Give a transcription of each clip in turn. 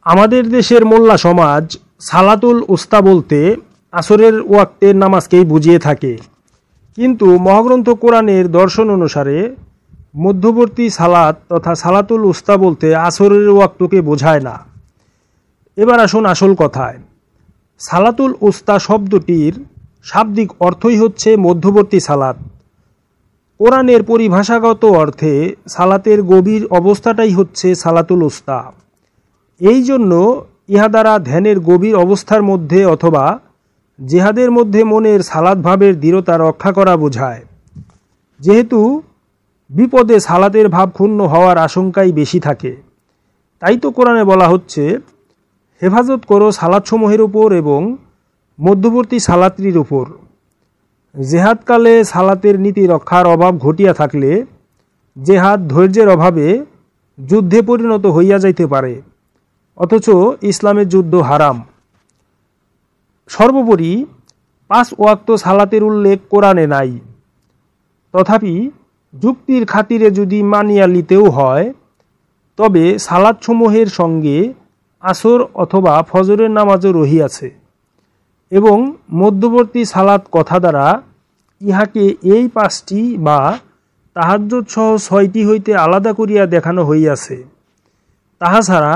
আমাদের দেশের মোল্লা সমাজ সালাতুল উস্তা বলতে আসরের ওয়াক্তের নামাজকেই বুঝিয়ে থাকে, কিন্তু মহাগ্রন্থ কোরআনের দর্শন অনুসারে মধ্যবর্তী সালাত তথা সালাতুল উস্তা বলতে আসরের ওয়াক্তকে বোঝায় না। এবার আসুন আসল কথায়। সালাতুল উস্তা শব্দটির শাব্দিক অর্থই হচ্ছে মধ্যবর্তী সালাত। কোরআনের পরিভাষাগত অর্থে সালাতের গভীর অবস্থাটাই হচ্ছে সালাতুল উস্তা। এই জন্য ইহা দ্বারা ধ্যানের গভীর অবস্থার মধ্যে অথবা জেহাদের মধ্যে মনের সালাত ভাবের দৃঢ়তা রক্ষা করা বোঝায়। যেহেতু বিপদে সালাতের ভাব ক্ষুণ্ণ হওয়ার আশঙ্কাই বেশি থাকে, তাই তো কোরআনে বলা হচ্ছে, হেফাজত করো সালাতসমূহের উপর এবং মধ্যবর্তী সালাতটির উপর। জেহাদকালে সালাতের নীতি রক্ষার অভাব ঘটিয়া থাকলে জেহাদ ধৈর্যের অভাবে যুদ্ধে পরিণত হইয়া যাইতে পারে, অথচ ইসলামের যুদ্ধ হারাম। সর্বোপরি 5 ওয়াক্ত সালাতের উল্লেখ কোরআনে নাই। তথাপি যুক্তির খাতিরে যদি মানিয়া লিতেও হয়, তবে সালাতসমূহের সঙ্গে আসর অথবা ফজরের নামাজও রহিয়াছে এবং মধ্যবর্তী সালাত কথা দ্বারা ইহাকে এই 5টি বা তাহাজ্জুদ সহ 6টি হইতে আলাদা করিয়া দেখানো হইয়াছে। তাহা ছাড়া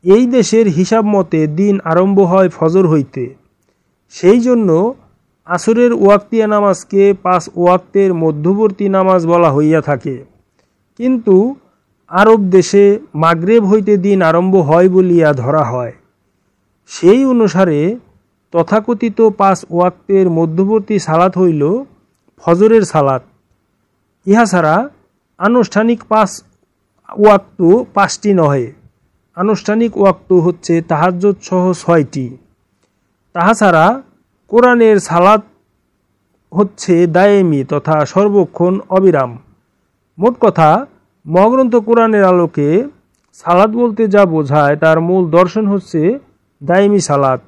এই দেশের হিসাব মতে দিন আরম্ভ হয় ফজর হইতে। সেই জন্য আসরের ওয়াক্তিয়া নামাজকে 5 ওয়াক্তের মধ্যবর্তী নামাজ বলা হইয়া থাকে, কিন্তু আরব দেশে মাগরেব হইতে দিন আরম্ভ হয় বলিয়া ধরা হয়। সেই অনুসারে তথাকথিত 5 ওয়াক্তের মধ্যবর্তী সালাত হইল ফজরের সালাত। ইহা ছাড়া আনুষ্ঠানিক 5 ওয়াক্ত 5টি নহে, আনুষ্ঠানিক ওয়াক্ত হচ্ছে তাহাজ্জুদ সহ 6টি। তাহা ছাড়া কোরআনের সালাত হচ্ছে দায়েমি তথা সর্বক্ষণ অবিরাম। মোট কথা, মহাগ্রন্থ কোরআনের আলোকে সালাত বলতে যা বোঝায় তার মূল দর্শন হচ্ছে দায়েমি সালাত।